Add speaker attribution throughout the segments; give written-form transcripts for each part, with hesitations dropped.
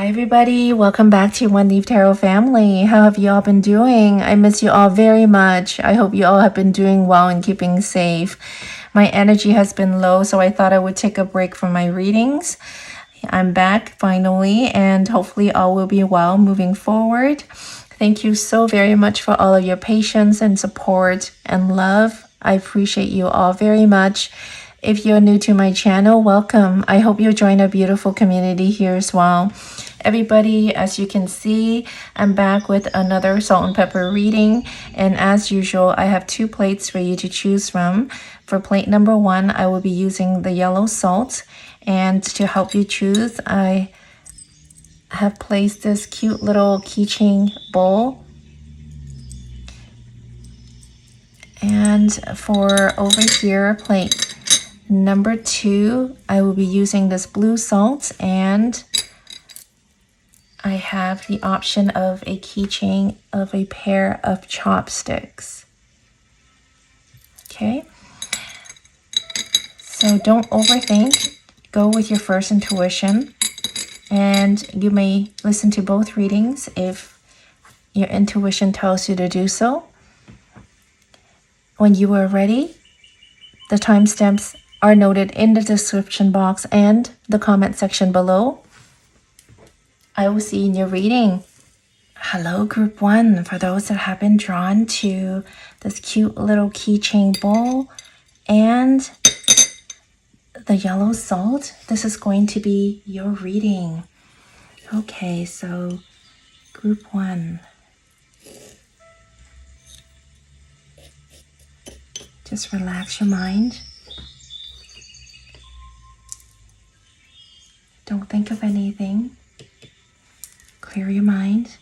Speaker 1: Hi everybody, welcome back to One Leaf Tarot family. How have you all been doing? I miss you all very much. I hope you all have been doing well and keeping safe. My energy has been low, so I thought I would take a break from my readings. I'm back finally, and hopefully all will be well moving forward. Thank you so very much for all of your patience and support and love. I appreciate you all very much. If you're new to my channel, welcome. I hope you join a beautiful community here as well. Everybody, as you can see, I'm back with another salt and pepper reading. And as usual, I have two plates for you to choose from. For plate number 1, I will be using the yellow salt. And to help you choose, I have placed this cute little keychain bowl. And for over here, plate number 2, I will be using this blue salt, and I have the option of a keychain of a pair of chopsticks. Okay, so don't overthink. Go with your first intuition, and you may listen to both readings if your intuition tells you to do so. When you are ready, the timestamps are noted in the description box and the comment section below. I will see you in your reading. Hello, group 1. For those that have been drawn to this cute little keychain bowl and the yellow salt, this is going to be your reading. Okay, so group 1. Just relax your mind. Don't think of anything. Clear your mind.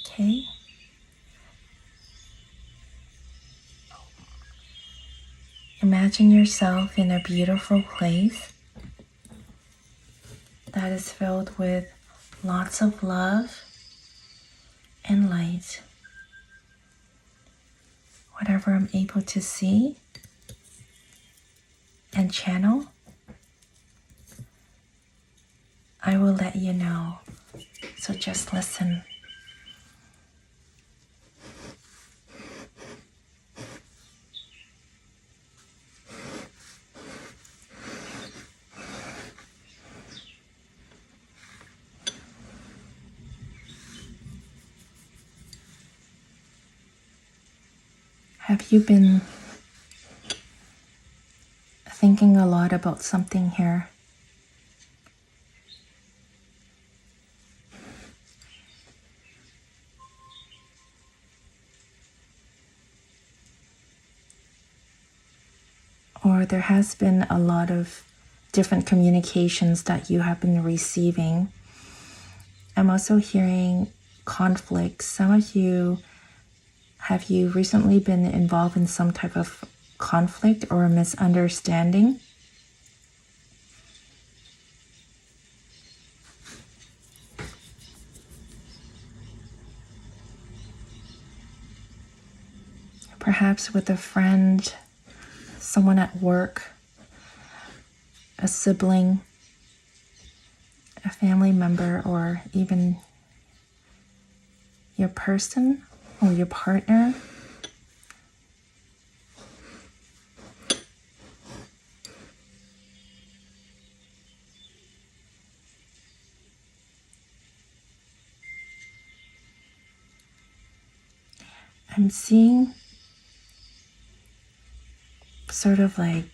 Speaker 1: Okay. Imagine yourself in a beautiful place that is filled with lots of love and light. Whatever I'm able to see and channel, I will let you know. So just listen. Have you been thinking a lot about something here? Or there has been a lot of different communications that you have been receiving. I'm also hearing conflicts. Some of you, have you recently been involved in some type of conflict or a misunderstanding? Perhaps with a friend, someone at work, a sibling, a family member, or even your person or your partner. I'm seeing sort of like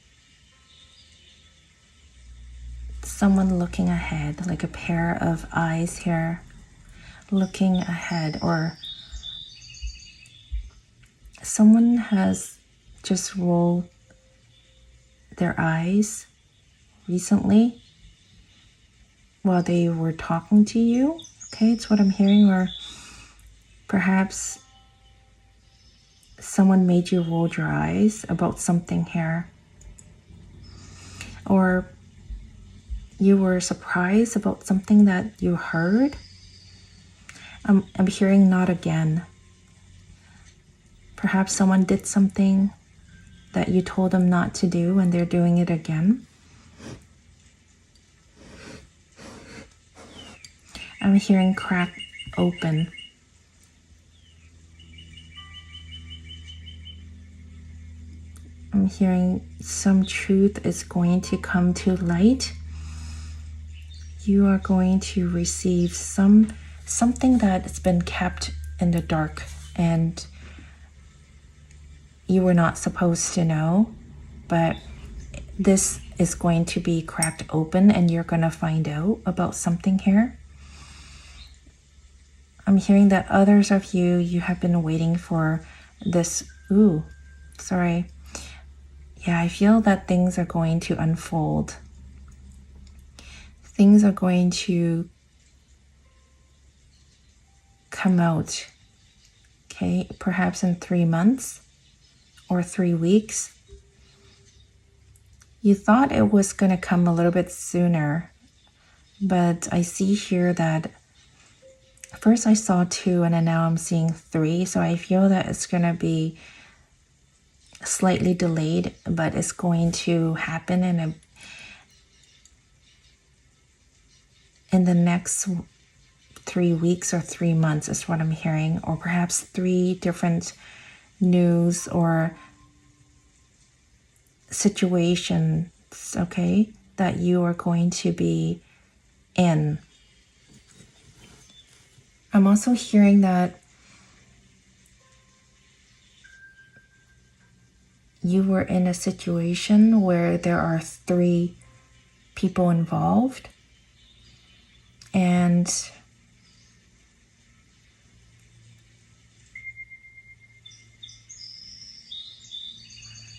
Speaker 1: someone looking ahead, like a pair of eyes here looking ahead, or someone has just rolled their eyes recently while they were talking to you. Okay, it's what I'm hearing. Or perhaps someone made you roll your eyes about something here, or you were surprised about something that you heard. I'm hearing not again. Perhaps someone did something that you told them not to do and they're doing it again. I'm hearing crack open. I'm hearing some truth is going to come to light. You are going to receive something that's been kept in the dark and you were not supposed to know, but this is going to be cracked open and you're going to find out about something here. I'm hearing that others of you have been waiting for this. Ooh, sorry. Yeah, I feel that things are going to unfold. Things are going to come out, okay? Perhaps in 3 months or 3 weeks. You thought it was going to come a little bit sooner, but I see here that first I saw 2 and then now I'm seeing 3. So I feel that it's going to be slightly delayed, but it's going to happen in the next 3 weeks or 3 months is what I'm hearing, or perhaps 3 different news or situations, okay, that you are going to be in. I'm also hearing that you were in a situation where there are 3 people involved and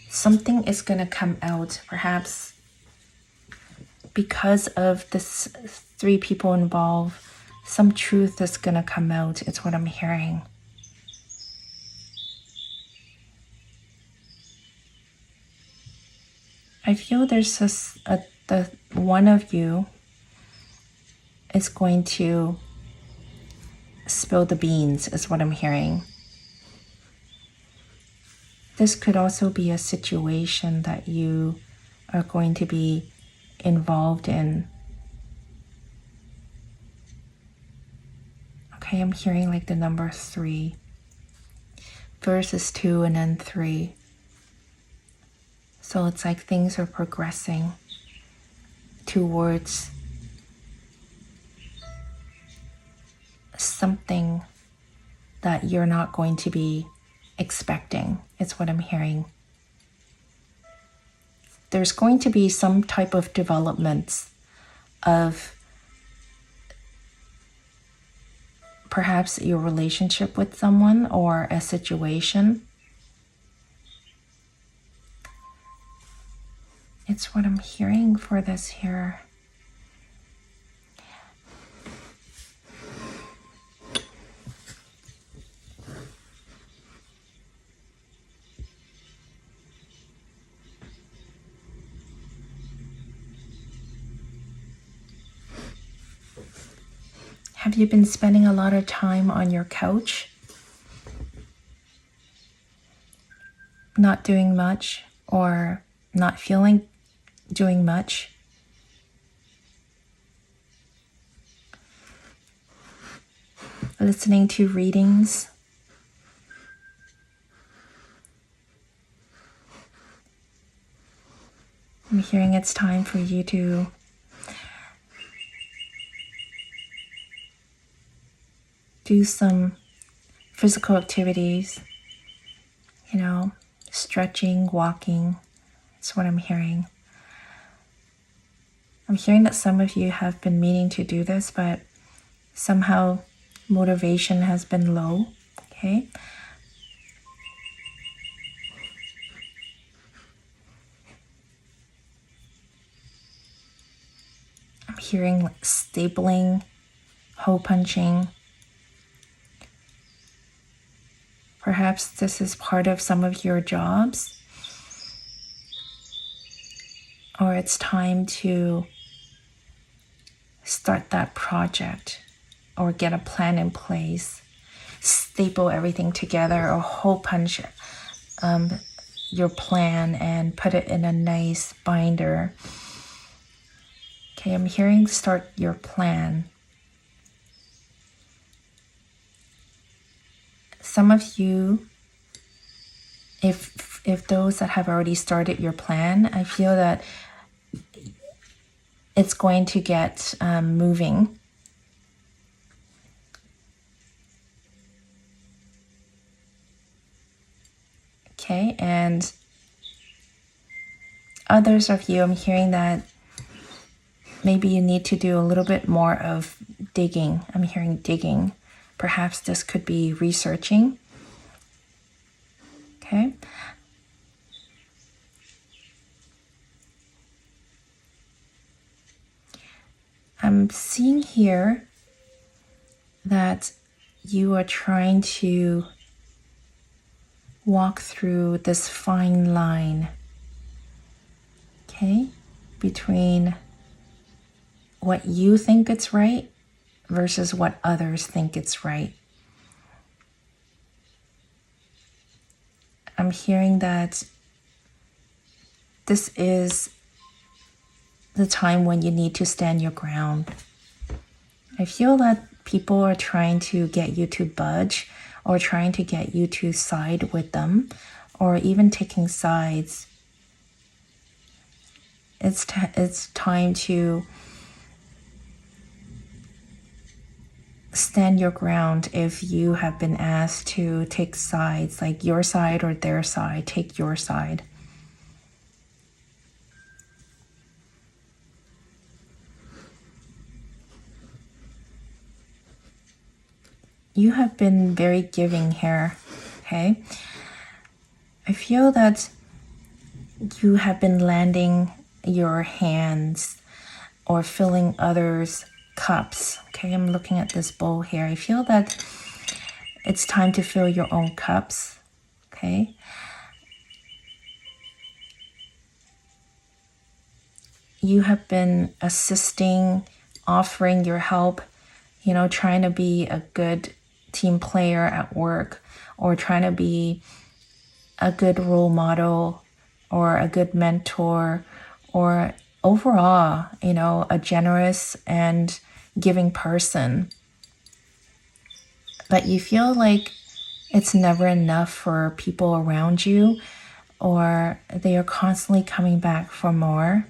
Speaker 1: something is going to come out, perhaps because of this 3 people involved. Some truth is going to come out. It's what I'm hearing. I feel there's the one of you is going to spill the beans, is what I'm hearing. This could also be a situation that you are going to be involved in. Okay, I'm hearing like the number 3. First is 2 and then 3. So it's like things are progressing towards something that you're not going to be expecting. It's what I'm hearing. There's going to be some type of developments of perhaps your relationship with someone or a situation. It's what I'm hearing for this here. Have you been spending a lot of time on your couch? Not doing much or not feeling doing much? Listening to readings? I'm hearing it's time for you to do some physical activities, stretching, walking. That's what I'm hearing. I'm hearing that some of you have been meaning to do this, but somehow motivation has been low, okay? I'm hearing like stapling, hole punching. Perhaps this is part of some of your jobs, or it's time to start that project or get a plan in place, staple everything together or hole punch your plan and put it in a nice binder. Okay, I'm hearing start your plan. Some of you, if those that have already started your plan, I feel that it's going to get moving. Okay, and others of you, I'm hearing that maybe you need to do a little bit more of digging. I'm hearing digging. Perhaps this could be researching. Okay. I'm seeing here that you are trying to walk through this fine line, okay, between what you think it's right versus what others think it's right. I'm hearing that this is the time when you need to stand your ground. I feel that people are trying to get you to budge or trying to get you to side with them or even taking sides. It's time to stand your ground if you have been asked to take sides, like your side or their side. Take your side. You have been very giving here, okay? I feel that you have been landing your hands or filling others' cups, okay? I'm looking at this bowl here. I feel that it's time to fill your own cups, okay? You have been assisting, offering your help, you know, trying to be a good team player at work or trying to be a good role model or a good mentor or overall, you know, a generous and giving person. But you feel like it's never enough for people around you or they are constantly coming back for more.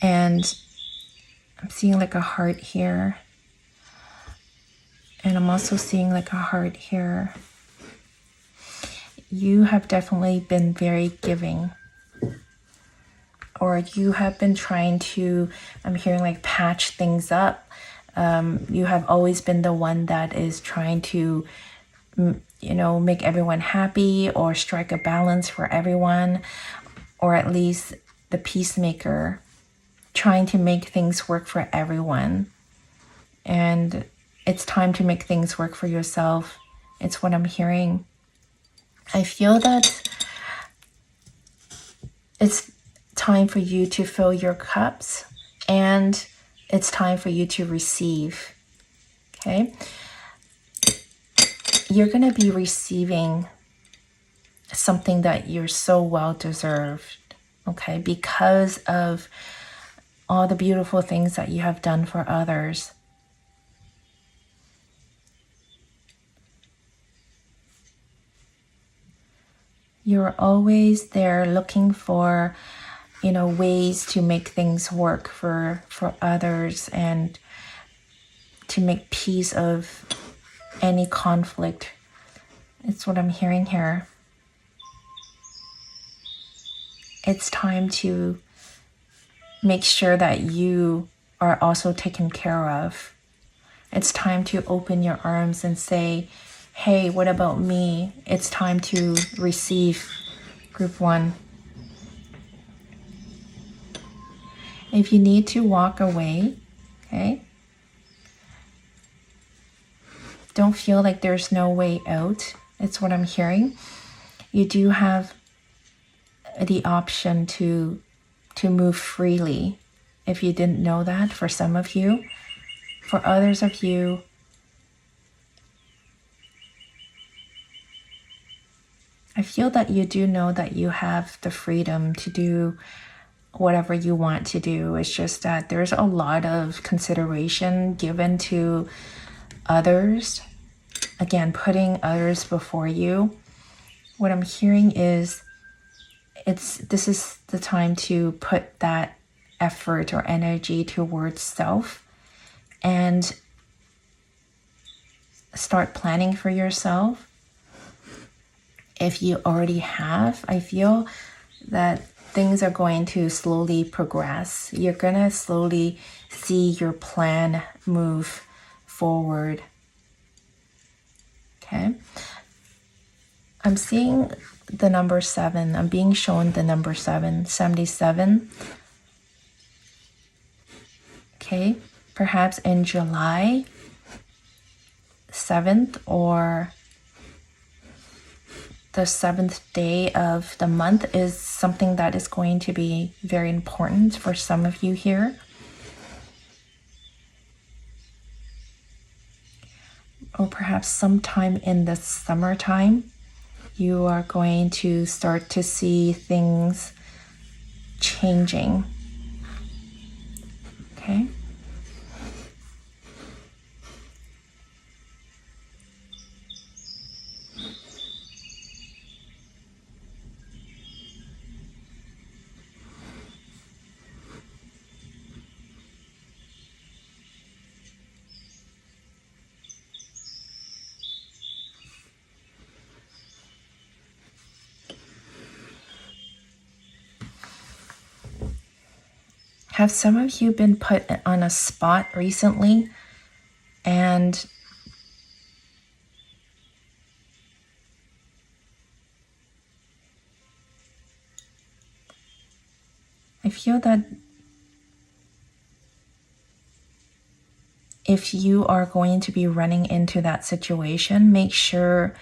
Speaker 1: And I'm seeing like a heart here. And I'm also seeing like a heart here. You have definitely been very giving. Or you have been trying to, I'm hearing like patch things up. You have always been the one that is trying to, you know, make everyone happy or strike a balance for everyone. Or at least the peacemaker, trying to make things work for everyone. And it's time to make things work for yourself. It's what I'm hearing. I feel that it's time for you to fill your cups and it's time for you to receive. Okay? You're going to be receiving something that you're so well deserved. Okay? Because of all the beautiful things that you have done for others. You're always there looking for, you know, ways to make things work for others and to make peace of any conflict. It's what I'm hearing here. It's time to make sure that you are also taken care of. It's time to open your arms and say, hey, what about me? It's time to receive, group one. If you need to walk away, okay, don't feel like there's no way out. It's what I'm hearing. You do have the option to move freely. If you didn't know that, for some of you. For others of you, I feel that you do know that you have the freedom to do whatever you want to do. It's just that there's a lot of consideration given to others. Again, putting others before you. What I'm hearing is this is the time to put that effort or energy towards self and start planning for yourself. If you already have, I feel that things are going to slowly progress. You're going to slowly see your plan move forward. Okay. I'm seeing the number 7. I'm being shown the number 7, 77. Okay. Perhaps in July 7th or the 7th day of the month is something that is going to be very important for some of you here. Or perhaps sometime in the summertime, you are going to start to see things changing. Okay? Have some of you been put on a spot recently and I feel that if you are going to be running into that situation, make sure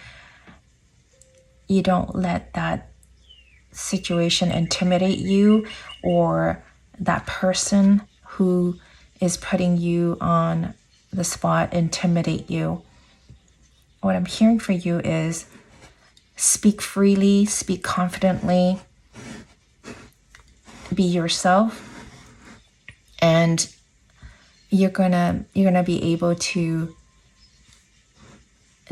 Speaker 1: you don't let that situation intimidate you or that person who is putting you on the spot intimidate you. What I'm hearing for you is speak freely, speak confidently, be yourself, and you're gonna be able to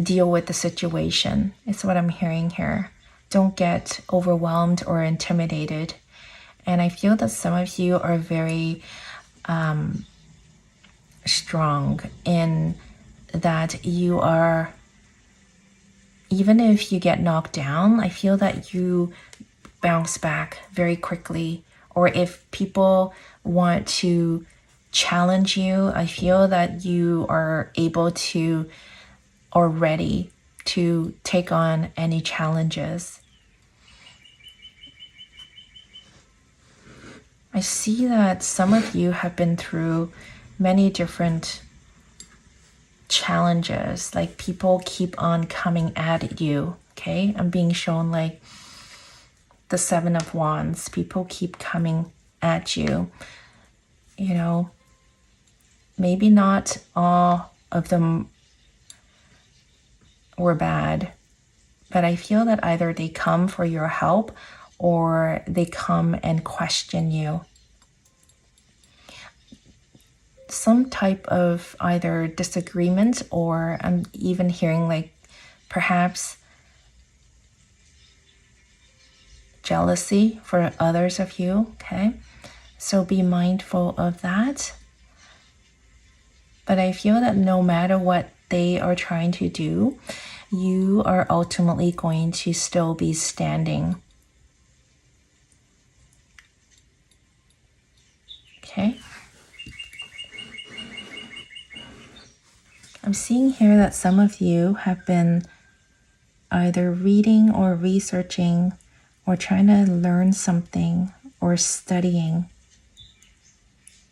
Speaker 1: deal with the situation. It's what I'm hearing here. Don't get overwhelmed or intimidated. And I feel that some of you are very strong in that you are, even if you get knocked down, I feel that you bounce back very quickly. Or if people want to challenge you, I feel that you are able to or ready to take on any challenges. I see that some of you have been through many different challenges, like people keep on coming at you, okay? I'm being shown like the 7 of Wands. People keep coming at you. You know, maybe not all of them were bad, but I feel that either they come for your help or they come and question you. Some type of either disagreement or I'm even hearing like perhaps jealousy for others of you, okay? So be mindful of that. But I feel that no matter what they are trying to do, you are ultimately going to still be standing. Okay? I'm seeing here that some of you have been either reading or researching or trying to learn something or studying.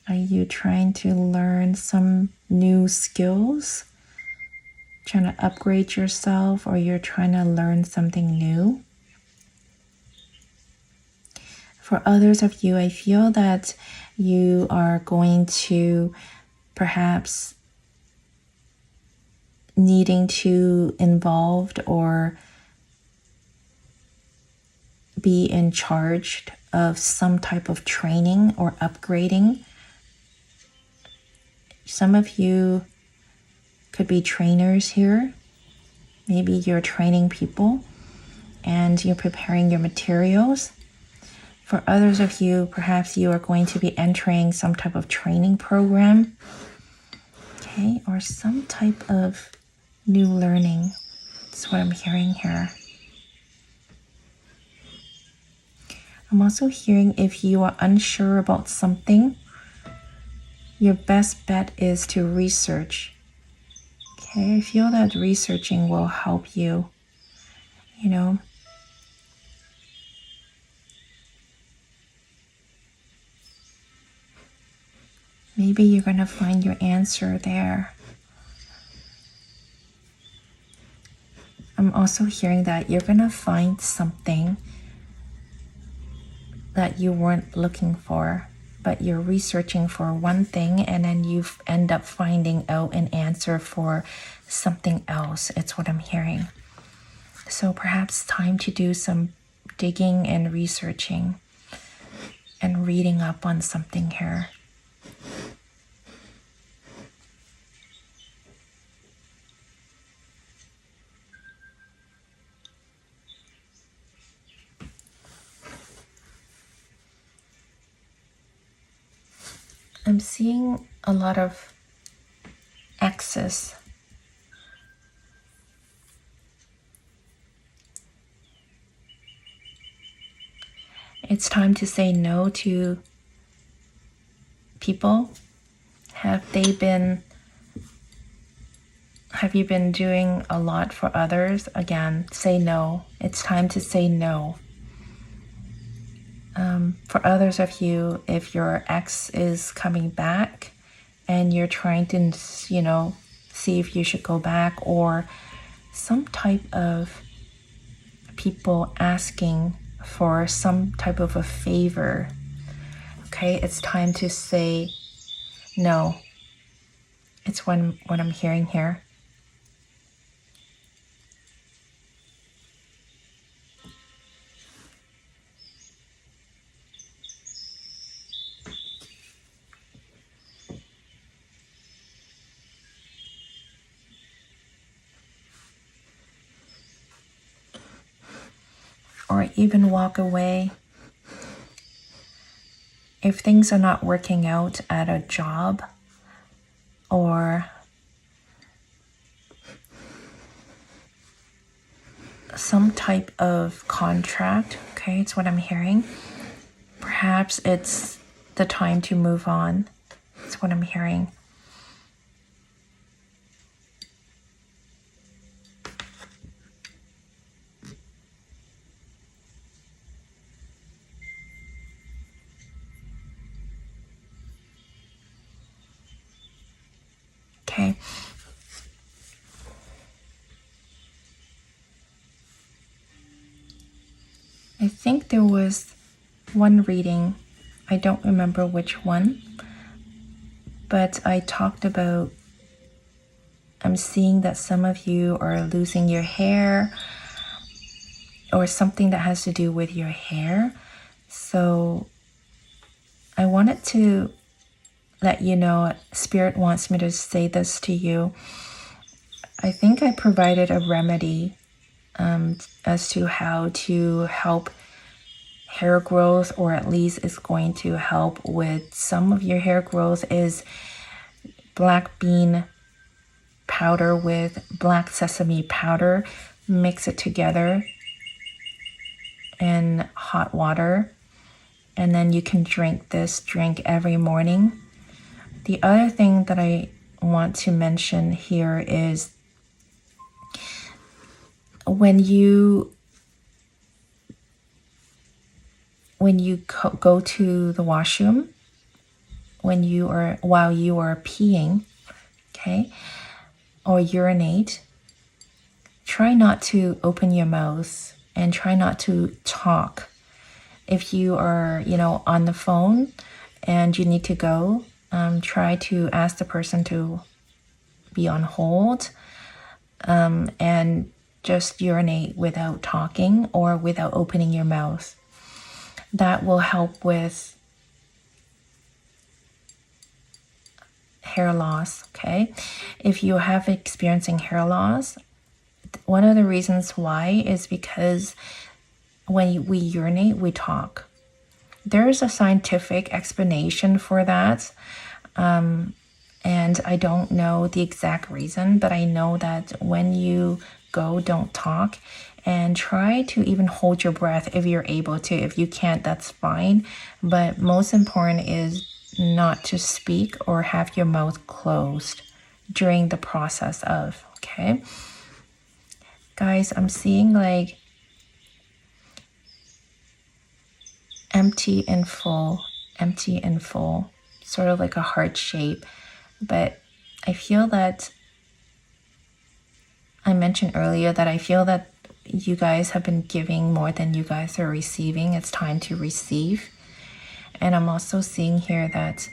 Speaker 1: Are you trying to learn some new skills? Trying to upgrade yourself, or you're trying to learn something new? For others of you, I feel that you are going to perhaps needing to involved or be in charge of some type of training or upgrading. Some of you could be trainers here. Maybe you're training people and you're preparing your materials. For others of you, perhaps you are going to be entering some type of training program, okay, or some type of new learning. That's what I'm hearing here. I'm also hearing if you are unsure about something, your best bet is to research. Okay, I feel that researching will help you, you know. Maybe you're going to find your answer there. I'm also hearing that you're going to find something that you weren't looking for, but you're researching for one thing and then you end up finding out an answer for something else. It's what I'm hearing. So perhaps time to do some digging and researching and reading up on something here. I'm seeing a lot of X's. It's time to say no to people. Have you been doing a lot for others? Again, say no. It's time to say no. For others of you, if your ex is coming back and you're trying to, see if you should go back, or some type of people asking for some type of a favor, okay, it's time to say no. It's what I'm hearing here. Or even walk away. If things are not working out at a job or some type of contract, okay, it's what I'm hearing. Perhaps it's the time to move on. It's what I'm hearing. Okay. I think there was one reading, I don't remember which one, but I talked about, I'm seeing that some of you are losing your hair or something that has to do with your hair. So I wanted to let you know, Spirit wants me to say this to you. I think I provided a remedy as to how to help hair growth, or at least it's going to help with some of your hair growth, is black bean powder with black sesame powder. Mix it together in hot water, and then you can drink this drink every morning. The other thing that I want to mention here is when you go to the washroom, while you are peeing, okay, or urinate, try not to open your mouth and try not to talk. If you are, on the phone and you need to go, try to ask the person to be on hold, and just urinate without talking or without opening your mouth. That will help with hair loss, okay? If you have experiencing hair loss, one of the reasons why is because when we urinate, we talk. There is a scientific explanation for that. And I don't know the exact reason, but I know that when you go, don't talk, and try to even hold your breath if you're able to. If you can't, that's fine. But most important is not to speak or have your mouth closed during the process of, okay? Guys, I'm seeing like empty and full, sort of like a heart shape. But I feel that I mentioned earlier that I feel that you guys have been giving more than you guys are receiving. It's time to receive. And I'm also seeing here that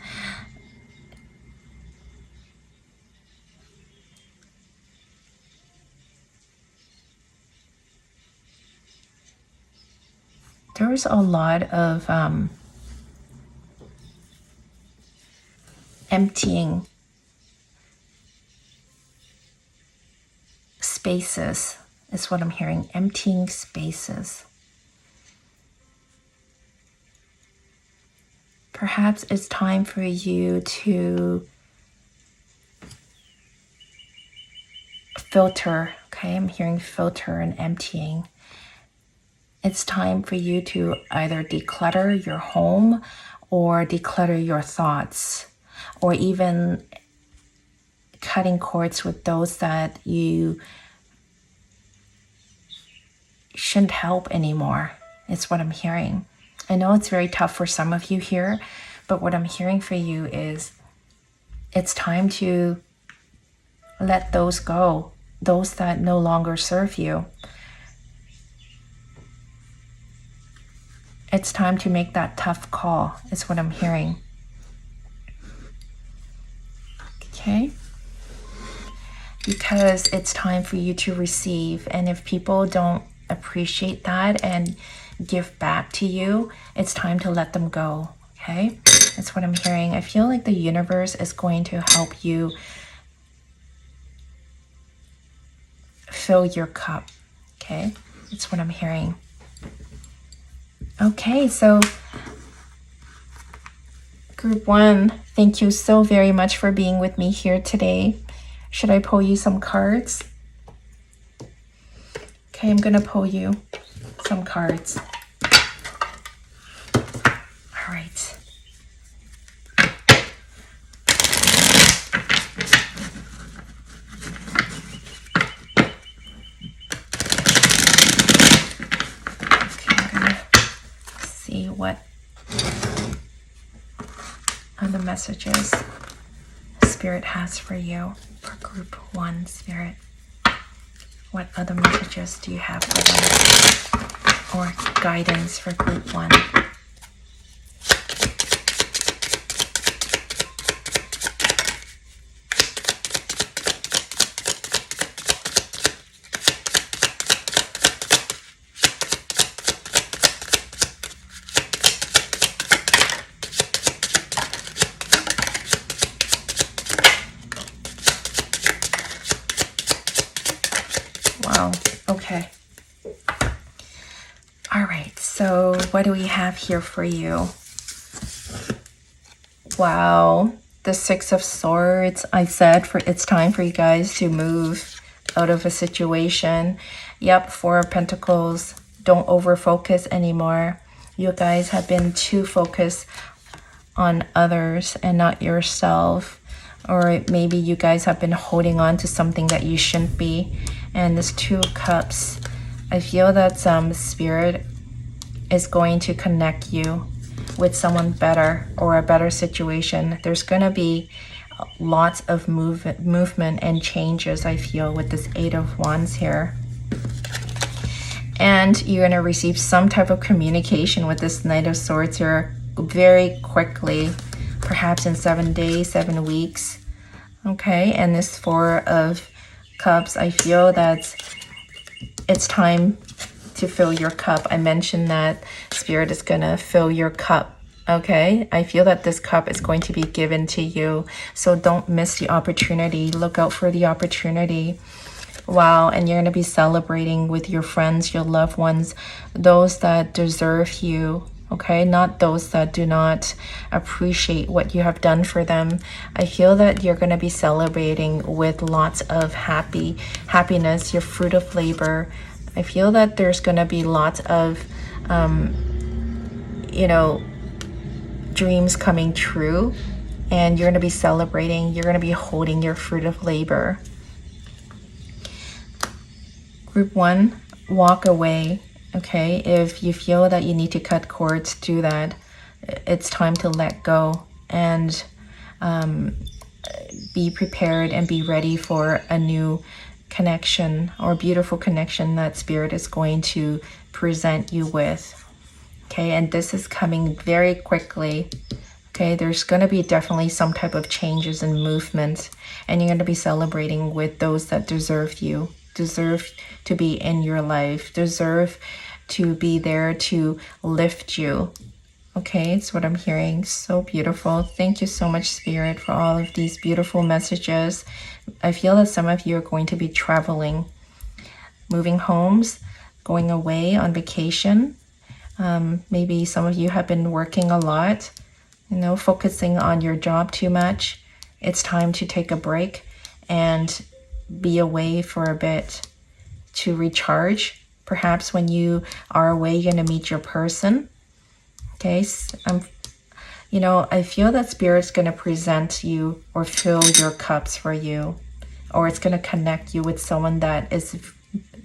Speaker 1: there's a lot of emptying spaces is what I'm hearing. Emptying spaces. Perhaps it's time for you to filter. Okay, I'm hearing filter and emptying. It's time for you to either declutter your home or declutter your thoughts, or even cutting cords with those that you shouldn't help anymore. It's what I'm hearing. I know it's very tough for some of you here, but what I'm hearing for you is it's time to let those go, those that no longer serve you. It's time to make that tough call, is what I'm hearing. Okay? Because it's time for you to receive. And if people don't appreciate that and give back to you, it's time to let them go. Okay? That's what I'm hearing. I feel like the universe is going to help you fill your cup. Okay? That's what I'm hearing. Okay, so group 1, thank you so very much for being with me here today. Should I pull you some cards? Okay, I'm gonna pull you some cards. All right. What are the messages Spirit has for you for group 1, Spirit? What other messages do you have for them, or guidance for group 1? Wow, okay. All right, so what do we have here for you? Wow, the 6 of Swords. I said it's time for you guys to move out of a situation. Yep, 4 of Pentacles. Don't over-focus anymore. You guys have been too focused on others and not yourself. Or maybe you guys have been holding on to something that you shouldn't be. And this 2 of Cups, I feel that Spirit is going to connect you with someone better or a better situation. There's going to be lots of movement and changes, I feel, with this 8 of Wands here. And you're going to receive some type of communication with this Knight of Swords here very quickly, perhaps in 7 days, 7 weeks. Okay, and this 4 of Cups, I feel that it's time to fill your cup. I mentioned that Spirit is going to fill your cup. Okay, I feel that this cup is going to be given to you. So don't miss the opportunity. Look out for the opportunity. Wow, and you're going to be celebrating with your friends, your loved ones, those that deserve you. Okay, not those that do not appreciate what you have done for them. I feel that you're going to be celebrating with lots of happiness, your fruit of labor. I feel that there's going to be lots of, dreams coming true, and you're going to be celebrating. You're going to be holding your fruit of labor. Group 1, walk away. Okay, if you feel that you need to cut cords, do that. It's time to let go and be prepared and be ready for a new connection or beautiful connection that Spirit is going to present you with. Okay, and this is coming very quickly. Okay, there's going to be definitely some type of changes and movement, and you're going to be celebrating with those that deserve you, deserve to be in your life, deserve to be there to lift you. Okay, it's what I'm hearing. So beautiful. Thank you so much, Spirit, for all of these beautiful messages. I feel that some of you are going to be traveling, moving homes, going away on vacation. Maybe some of you have been working a lot, focusing on your job too much. It's time to take a break and be away for a bit to recharge. Perhaps when you are away, you're going to meet your person. Okay, I feel that Spirit's going to present you or fill your cups for you, or it's going to connect you with someone that is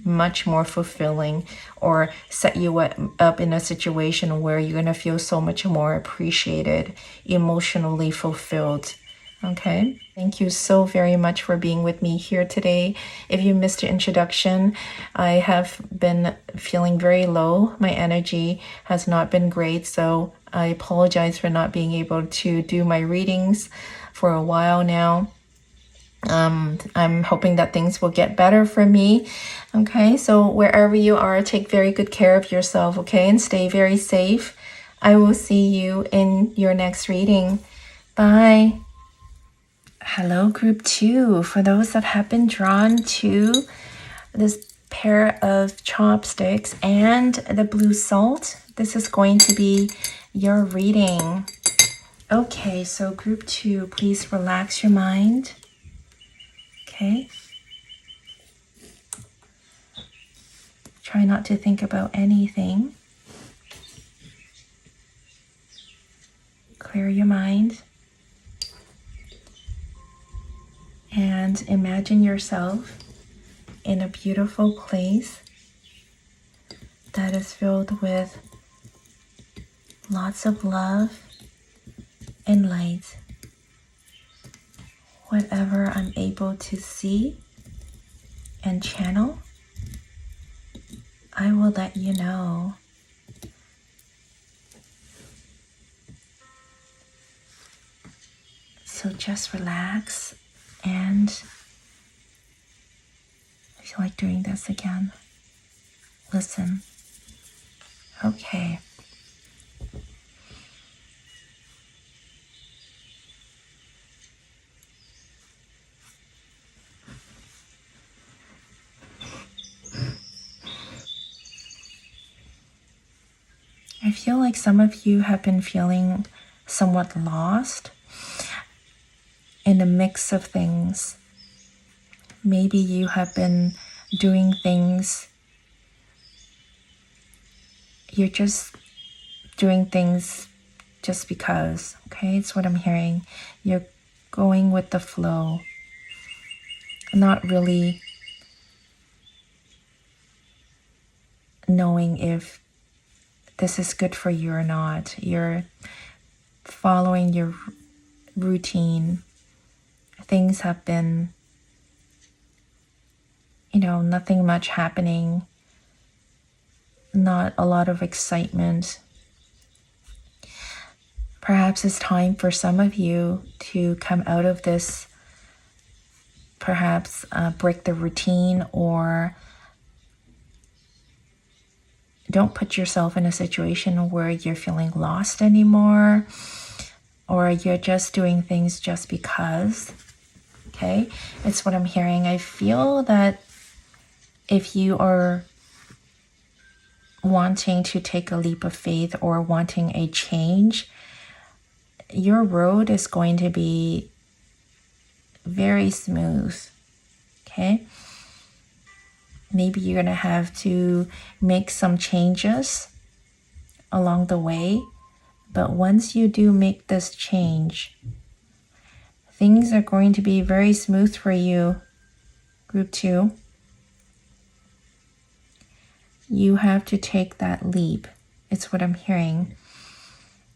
Speaker 1: much more fulfilling, or set you up in a situation where you're going to feel so much more appreciated, emotionally fulfilled. Okay, thank you so very much for being with me here today. If you missed the introduction, I have been feeling very low. My energy has not been great, so I apologize for not being able to do my readings for a while now. I'm hoping that things will get better for me. Okay, so wherever you are, take very good care of yourself, okay, and stay very safe. I will see you in your next reading. Bye. Hello, group 2. For those that have been drawn to this pair of chopsticks and the blue salt, this is going to be your reading. Okay, so group 2, please relax your mind. Okay. Try not to think about anything. Clear your mind. And imagine yourself in a beautiful place that is filled with lots of love and light. Whatever I'm able to see and channel, I will let you know. So just relax, and I feel like doing this again. Listen. Okay. I feel like some of you have been feeling somewhat lost in the mix of things. Maybe you have been doing things, you're just doing things just because, okay? It's what I'm hearing. You're going with the flow, not really knowing if this is good for you or not. You're following your routine. Things have been, nothing much happening, not a lot of excitement. Perhaps it's time for some of you to come out of this, perhaps break the routine, or don't put yourself in a situation where you're feeling lost anymore, or you're just doing things just because. Okay, it's what I'm hearing. I feel that if you are wanting to take a leap of faith or wanting a change, your road is going to be very smooth. Okay, maybe you're going to have to make some changes along the way, but once you do make this change, things are going to be very smooth for you. Group 2, you have to take that leap. It's what I'm hearing.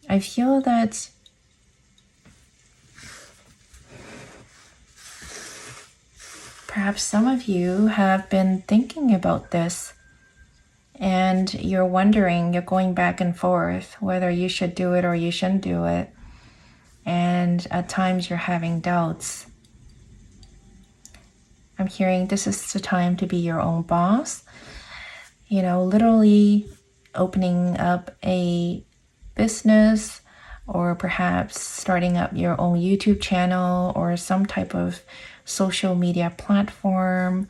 Speaker 1: I feel that perhaps some of you have been thinking about this and you're wondering, you're going back and forth whether you should do it or you shouldn't do it. And at times you're having doubts. I'm hearing this is the time to be your own boss. You know, literally opening up a business, or perhaps starting up your own YouTube channel or some type of social media platform,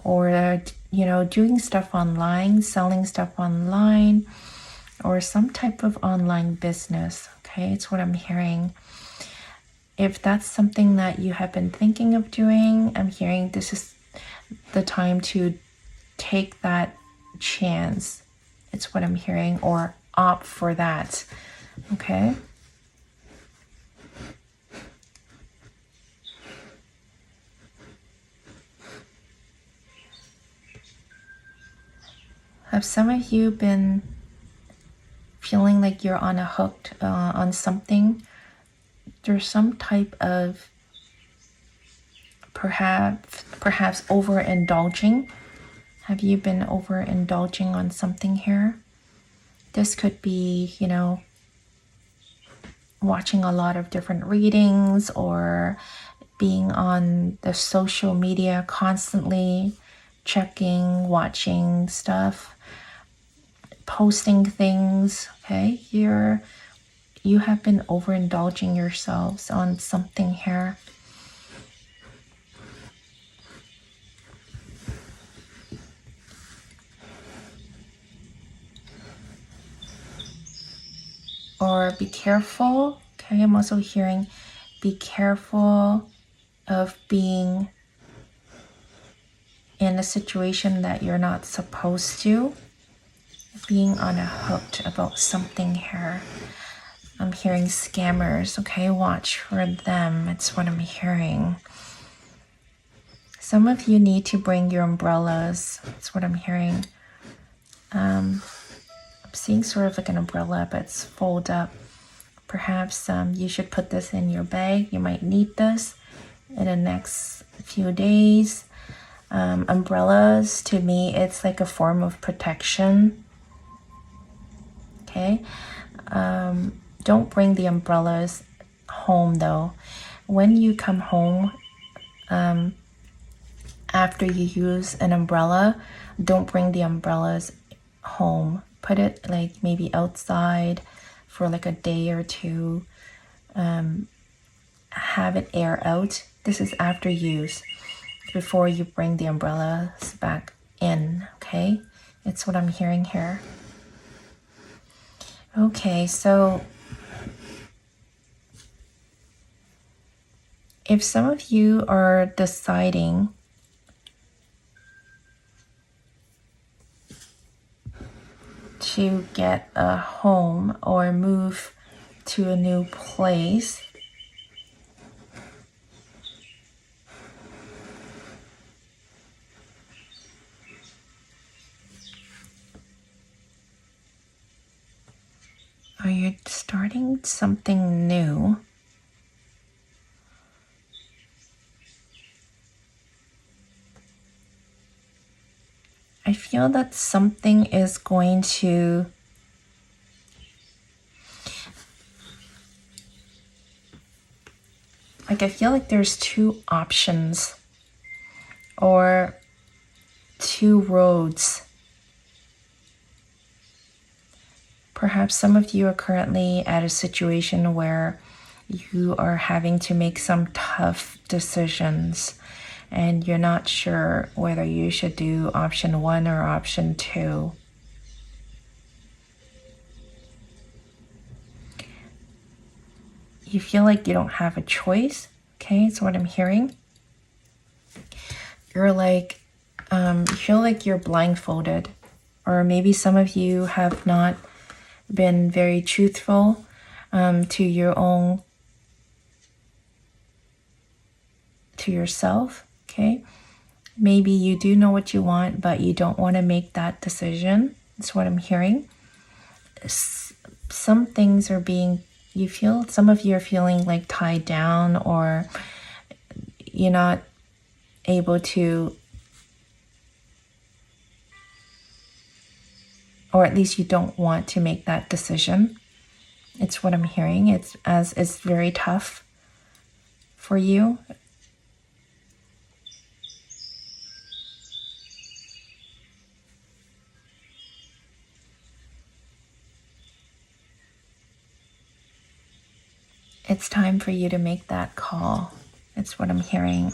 Speaker 1: or, you know, doing stuff online, selling stuff online, or some type of online business. Okay, it's what I'm hearing. If that's something that you have been thinking of doing, I'm hearing this is the time to take that chance. It's what I'm hearing, or opt for that. Okay. Have some of you been feeling like you're on a hook on something? There's some type of perhaps overindulging. Have you been overindulging on something here? This could be, you know, watching a lot of different readings, or being on the social media constantly, checking, watching stuff, posting things. Okay, you have been overindulging yourselves on something here. Or be careful. Okay, I'm also hearing be careful of being in a situation that you're not supposed to. Being on a hook about something here. I'm hearing scammers. Okay, watch for them. It's what I'm hearing. Some of you need to bring your umbrellas. That's what I'm hearing. I'm seeing sort of like an umbrella, but it's fold up. Perhaps you should put this in your bag. You might need this in the next few days. Umbrellas, to me, it's like a form of protection. Okay. Don't bring the umbrellas home though. When you come home, after you use an umbrella, don't bring the umbrellas home. Put it like maybe outside for like a day or two. Have it air out. This is after use, before you bring the umbrellas back in. Okay, it's what I'm hearing here. Okay, so if some of you are deciding to get a home or move to a new place, or you're starting something new, I feel that something is going to I feel like there's two options or two roads Perhaps some of you are currently at a situation where you are having to make some tough decisions and you're not sure whether you should do option 1 or option 2. You feel like you don't have a choice, okay? That's what I'm hearing. You're like, you feel like you're blindfolded, or maybe some of you have not been very truthful to yourself, okay? Maybe you do know what you want, but you don't want to make that decision. That's what I'm hearing. Some things are some of you are feeling like tied down, or you're not able to, or at least you don't want to make that decision. It's what I'm hearing. It's very tough for you. It's time for you to make that call. It's what I'm hearing.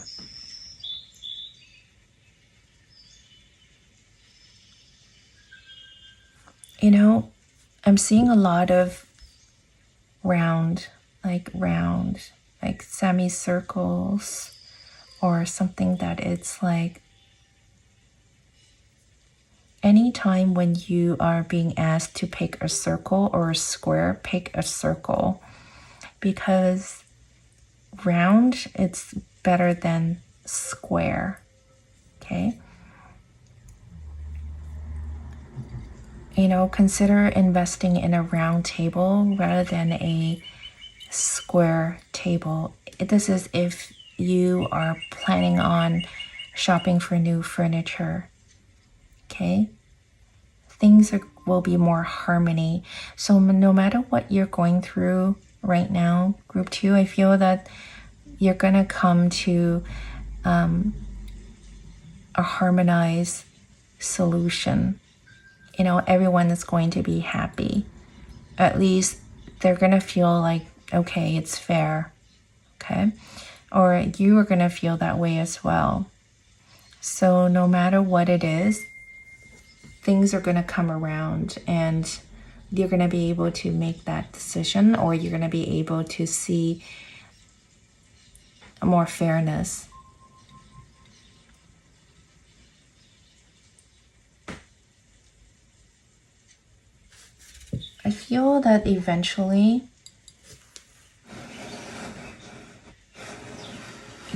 Speaker 1: You know, I'm seeing a lot of round, like semicircles, or something that it's like anytime when you are being asked to pick a circle or a square, pick a circle, because round, it's better than square, okay? You know, consider investing in a round table rather than a square table. This is if you are planning on shopping for new furniture, okay? Things will be more harmony. So no matter what you're going through right now, group 2, I feel that you're gonna come to a harmonized solution. You know, everyone is going to be happy. At least they're gonna feel like, okay, it's fair, okay? Or you are gonna feel that way as well. So no matter what it is, things are gonna come around and you're gonna be able to make that decision, or you're gonna be able to see more fairness. I feel that eventually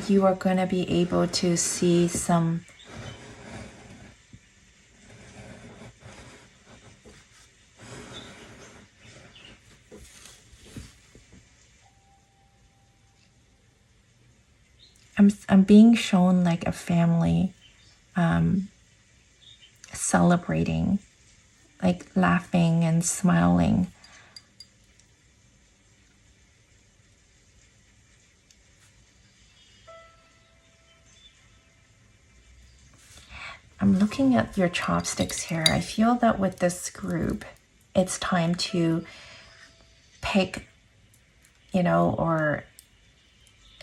Speaker 1: you are going to be able to see some I'm being shown like a family celebrating, like laughing and smiling. I'm looking at your chopsticks here. I feel that with this group, it's time to pick, or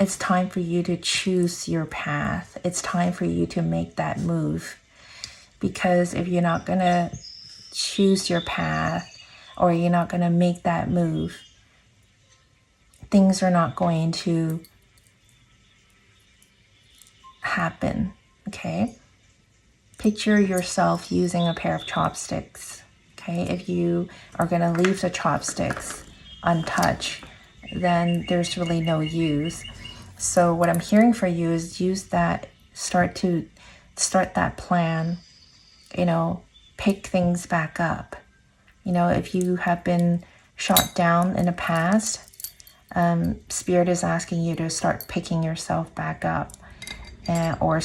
Speaker 1: it's time for you to choose your path. It's time for you to make that move. Because if you're not going to choose your path, or you're not going to make that move, things are not going to happen, okay? Picture yourself using a pair of chopsticks, okay? If you are going to leave the chopsticks untouched, then there's really no use. So what I'm hearing for you is use that, start that plan, pick things back up. If you have been shot down in the past, Spirit is asking you to start picking yourself back up, or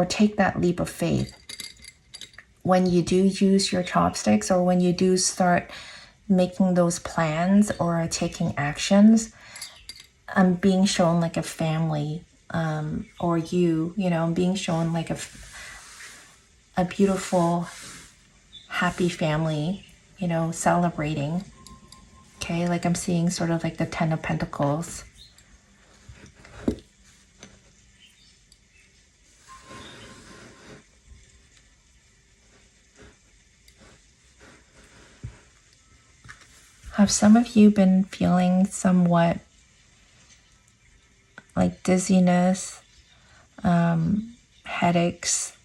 Speaker 1: take that leap of faith. When you do use your chopsticks, or when you do start making those plans or taking actions, I'm being shown like a family, or I'm being shown like a beautiful, happy family, you know, celebrating. Okay, like I'm seeing sort of like the Ten of Pentacles. Have some of you been feeling somewhat like dizziness, headaches?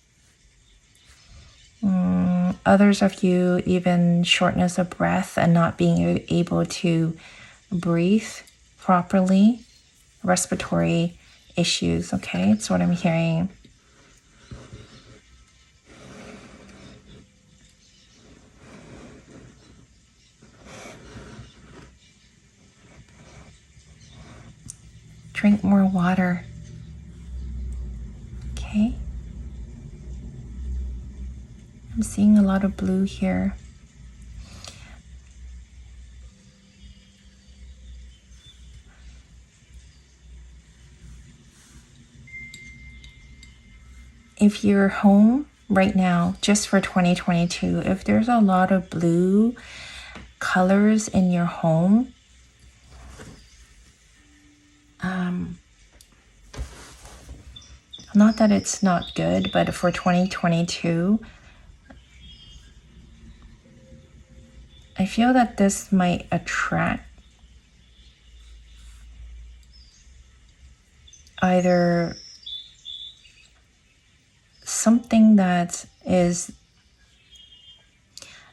Speaker 1: Others of you even shortness of breath and not being able to breathe properly, respiratory issues, okay? That's what I'm hearing. Drink more water, okay? I'm seeing a lot of blue here. If you're home right now, just for 2022, if there's a lot of blue colors in your home, not that it's not good, but for 2022, I feel that this might attract either something that is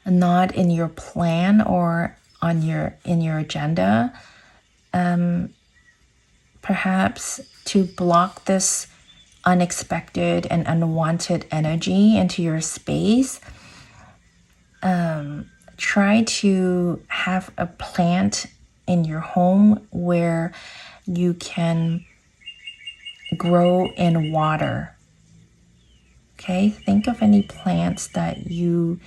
Speaker 1: not in your plan or on in your agenda, perhaps to block this unexpected and unwanted energy into your space. Try to have a plant in your home where you can grow in water. Okay, think of any plants that you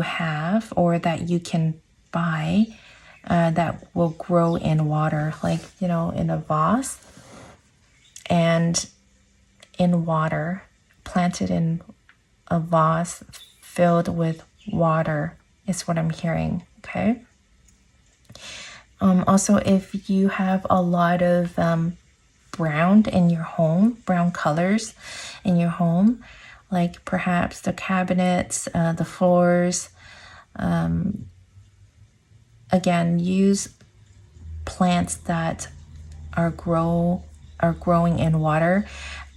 Speaker 1: have or that you can buy that will grow in water, like, you know, in a vase and in water, planted in a vase filled with water is what I'm hearing, okay? Also, if you have a lot of brown in your home, brown colors in your home, like perhaps the cabinets, the floors, again, use plants that are growing in water.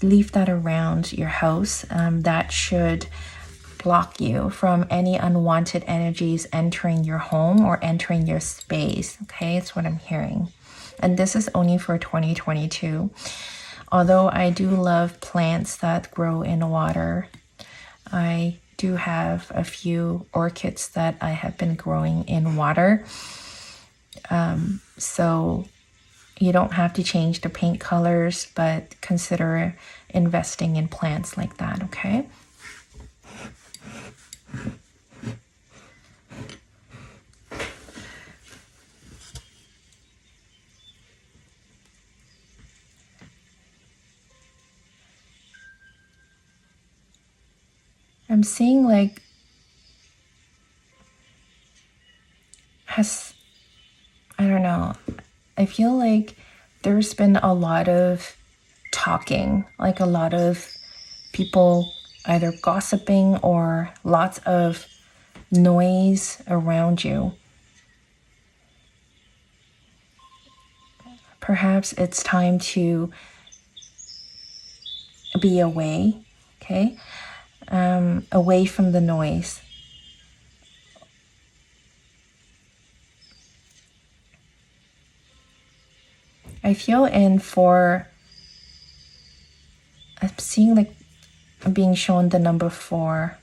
Speaker 1: Leave that around your house. That should block you from any unwanted energies entering your home or entering your space. Okay, it's what I'm hearing. And this is only for 2022. Although I do love plants that grow in water, I do have a few orchids that I have been growing in water. So you don't have to change the paint colors, but consider investing in plants like that, okay? I'm seeing like I don't know, I feel like there's been a lot of talking, like a lot of people either gossiping or lots of noise around you. Perhaps it's time to be away, okay? Away from the noise. I feel I'm seeing like I'm being shown the number 4.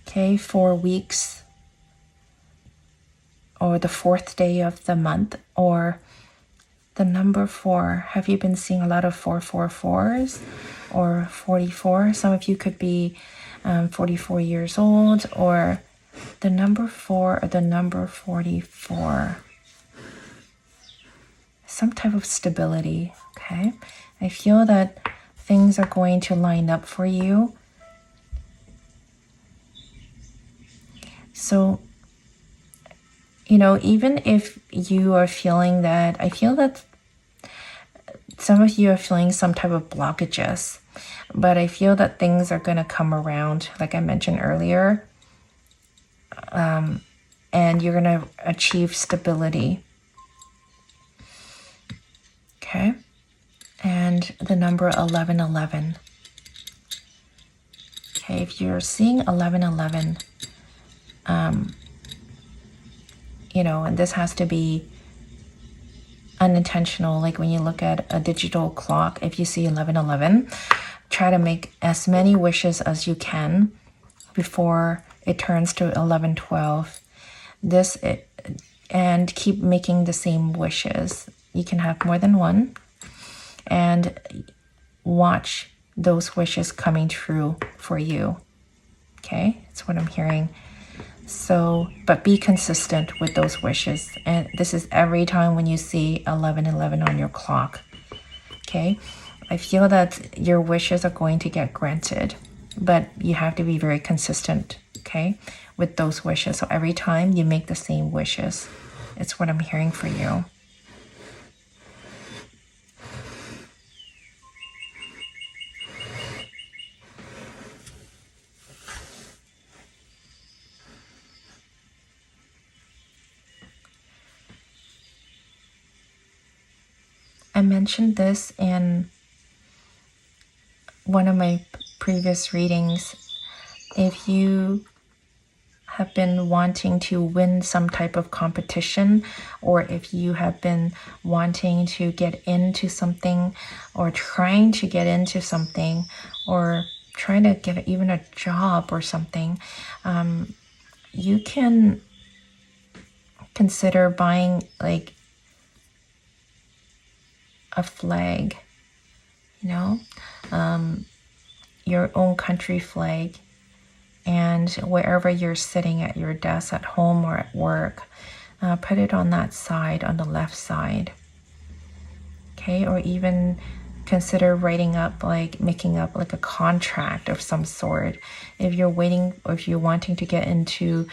Speaker 1: Okay, 4 weeks or the 4th day of the month or the number 4. Have you been seeing a lot of 444s or 44? Some of you could be 44 years old, or the number 4 or the number 44. Some type of stability, okay? I feel that things are going to line up for you. So, you know, even if you are feeling that, I feel that some of you are feeling some type of blockages, but I feel that things are going to come around, like I mentioned earlier, and you're going to achieve stability. Okay. And the number 1111. Okay, if you're seeing 1111, you know, and this has to be unintentional, like when you look at a digital clock, if you see 1111, try to make as many wishes as you can before it turns to 1112. And keep making the same wishes. You can have more than one, and watch those wishes coming true for you. Okay, that's what I'm hearing. So, but be consistent with those wishes. And this is every time when you see 1111 on your clock. Okay, I feel that your wishes are going to get granted, but you have to be very consistent, okay, with those wishes. So every time you make the same wishes, it's what I'm hearing for you. I mentioned this in one of my previous readings. If you have been wanting to win some type of competition, or if you have been wanting to get into something, or trying to get into something, or trying to get even a job or something, you can consider buying like a flag, you know, your own country flag, and wherever you're sitting at your desk at home or at work, put it on that side, on the left side. Okay, or even consider writing up, like making up like a contract of some sort. If you're waiting, or if you're wanting to get into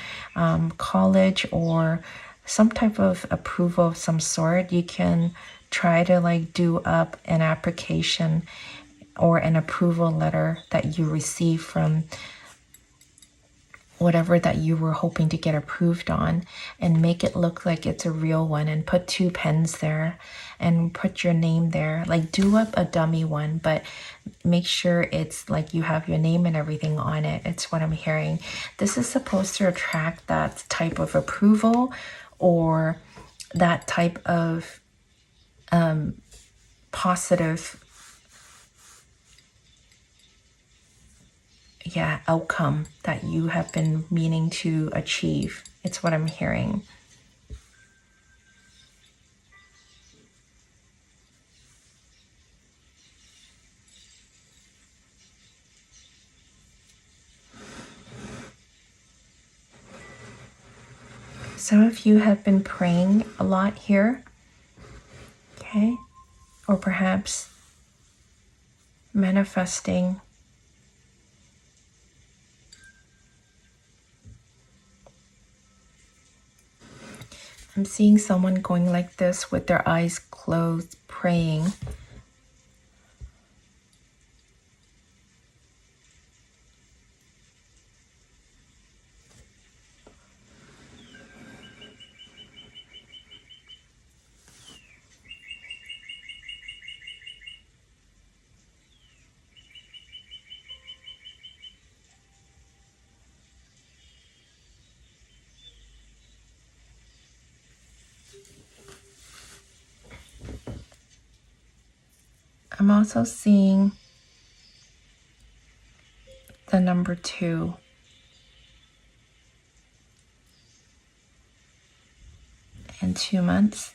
Speaker 1: college or some type of approval of some sort, you can try to like do up an application or an approval letter that you receive from whatever that you were hoping to get approved on, and make it look like it's a real one, and put 2 pens there and put your name there. Like do up a dummy one, but make sure it's like you have your name and everything on it. It's what I'm hearing. This is supposed to attract that type of approval, or that type of positive outcome that you have been meaning to achieve. It's what I'm hearing. Some of you have been praying a lot here, okay? Or perhaps manifesting. I'm seeing someone going like this with their eyes closed, praying. I'm also seeing the number 2. In 2 months.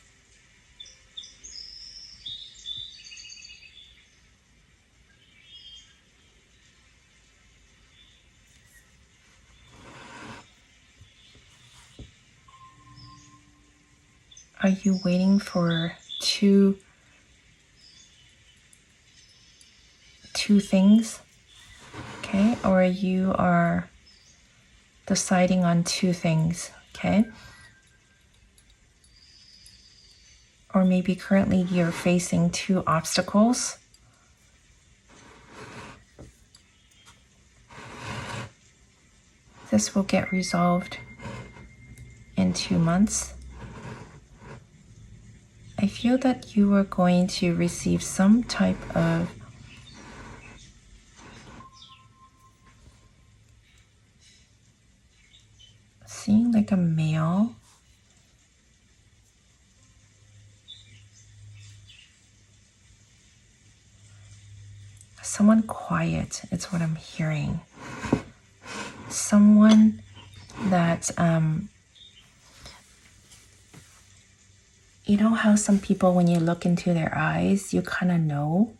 Speaker 1: Are you waiting for 2 two things, okay? Or you are deciding on two things, okay? Or maybe currently you're facing two obstacles. This will get resolved in 2 months. I feel that you are going to receive some type of seeing like a mail. Someone quiet, it's what I'm hearing. Someone that, you know how some people, when you look into their eyes, you kind of know.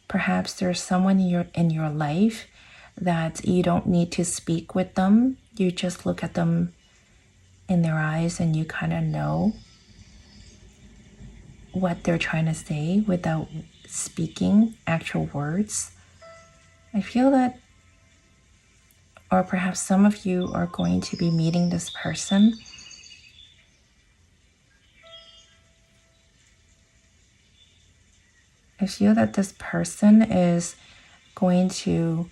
Speaker 1: Perhaps there's someone in your life that you don't need to speak with them. You just look at them in their eyes and you kind of know what they're trying to say without speaking actual words. I feel that, or perhaps some of you are going to be meeting this person. I feel that this person is going to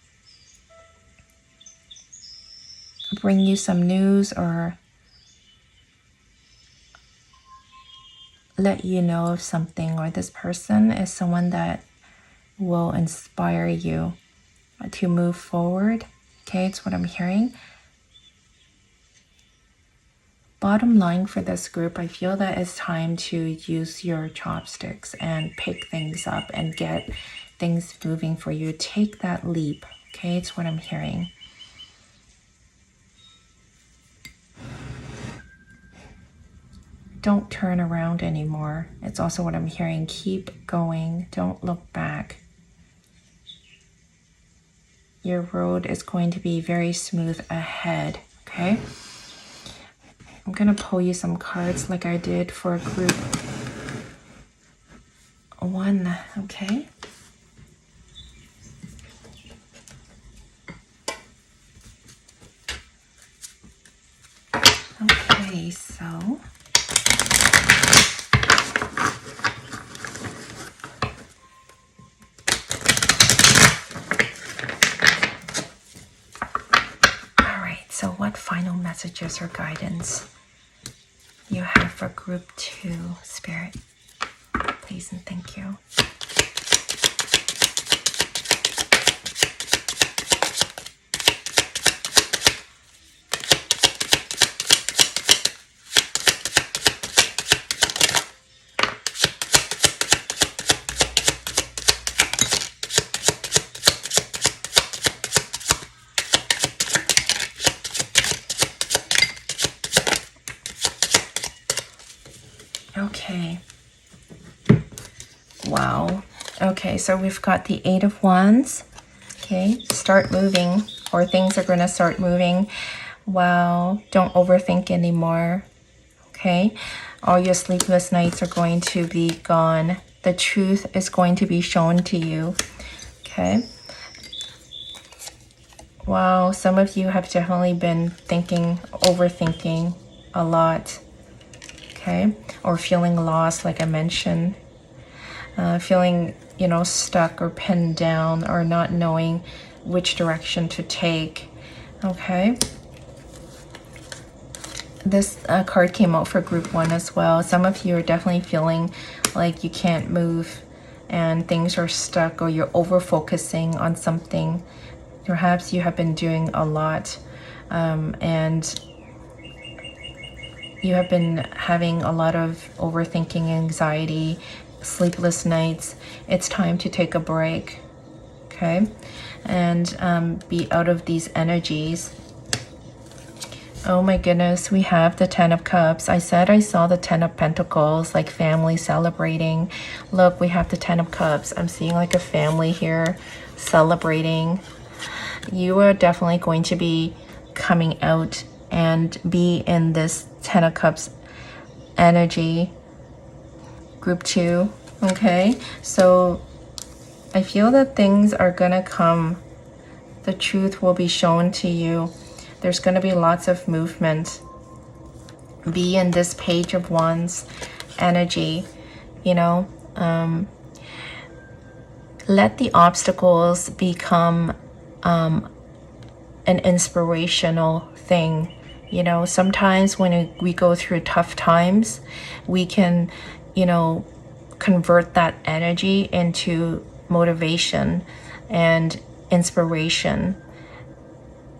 Speaker 1: bring you some news or let you know of something, or this person is someone that will inspire you to move forward. Okay, it's what I'm hearing. Bottom line for this group, I feel that it's time to use your chopsticks and pick things up and get things moving for you. Take that leap. Okay, it's what I'm hearing. Don't turn around anymore. It's also what I'm hearing. Keep going. Don't look back. Your road is going to be very smooth ahead, okay? I'm going to pull you some cards like I did for group 1, okay? Okay, so so what final messages or guidance you have for group 2, Spirit? Please and thank you. Okay. Wow. Okay, so we've got the 8 of Wands. Okay, start moving, or things are going to start moving. Wow, don't overthink anymore. Okay, all your sleepless nights are going to be gone. The truth is going to be shown to you. Okay. Wow, some of you have definitely been overthinking a lot. Okay, or feeling lost, like I mentioned, feeling, stuck or pinned down, or not knowing which direction to take. Okay, this card came out for group 1 as well. Some of you are definitely feeling like you can't move and things are stuck, or you're over focusing on something. Perhaps you have been doing a lot, and you have been having a lot of overthinking, anxiety, sleepless nights. It's time to take a break, okay? And be out of these energies. Oh my goodness, we have the 10 of Cups. I said I saw the 10 of Pentacles, like family celebrating. Look, we have the 10 of Cups. I'm seeing like a family here celebrating. You are definitely going to be coming out and be in this 10 of Cups energy, group 2, okay? So I feel that things are gonna come. The truth will be shown to you. There's gonna be lots of movement. Be in this Page of Wands energy, you know. Let the obstacles become an inspirational thing. You know, sometimes when we go through tough times, we can, you know, convert that energy into motivation and inspiration,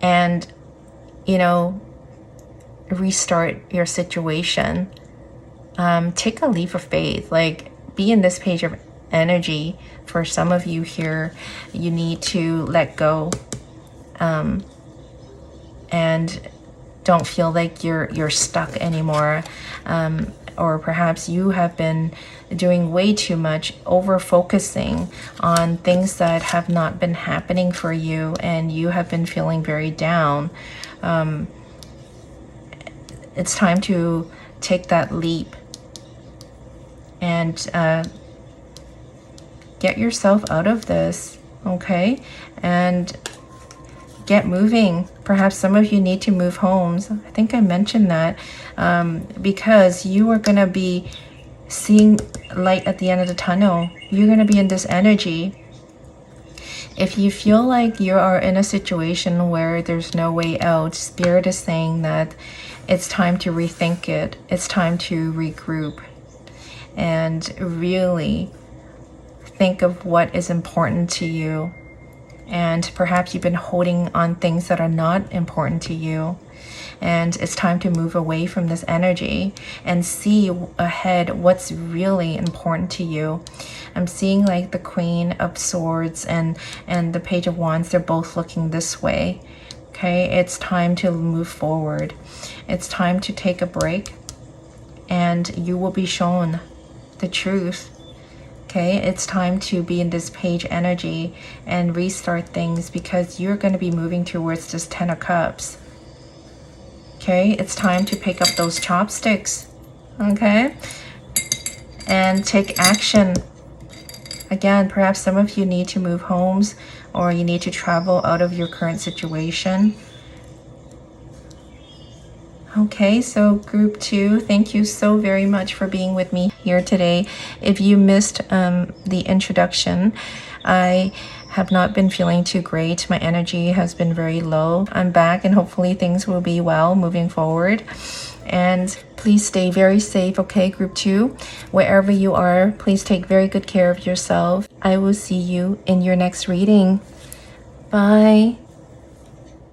Speaker 1: and, you know, restart your situation. Take a leap of faith, like be in this Page of energy. For some of you here, you need to let go, and don't feel like you're stuck anymore, or perhaps you have been doing way too much, over focusing on things that have not been happening for you, and you have been feeling very down. It's time to take that leap and get yourself out of this, okay? And get moving. Perhaps some of you need to move homes. I think I mentioned that, because you are going to be seeing light at the end of the tunnel. You're going to be in this energy. If you feel like you are in a situation where there's no way out, Spirit is saying that it's time to rethink it. It's time to regroup and really think of what is important to you. And perhaps you've been holding on things that are not important to you. And it's time to move away from this energy and see ahead what's really important to you. I'm seeing like the Queen of Swords and the Page of Wands. They're both looking this way. Okay, it's time to move forward. It's time to take a break, and you will be shown the truth. Okay, it's time to be in this Page energy and restart things, because you're going to be moving towards this Ten of Cups. Okay, it's time to pick up those chopsticks. Okay, and take action. Again, perhaps some of you need to move homes, or you need to travel out of your current situation. Okay, so group 2, thank you so very much for being with me here today. If you missed the introduction, I have not been feeling too great. My energy has been very low. I'm back, and hopefully things will be well moving forward. And please stay very safe, okay, group 2? Wherever you are, please take very good care of yourself. I will see you in your next reading. Bye.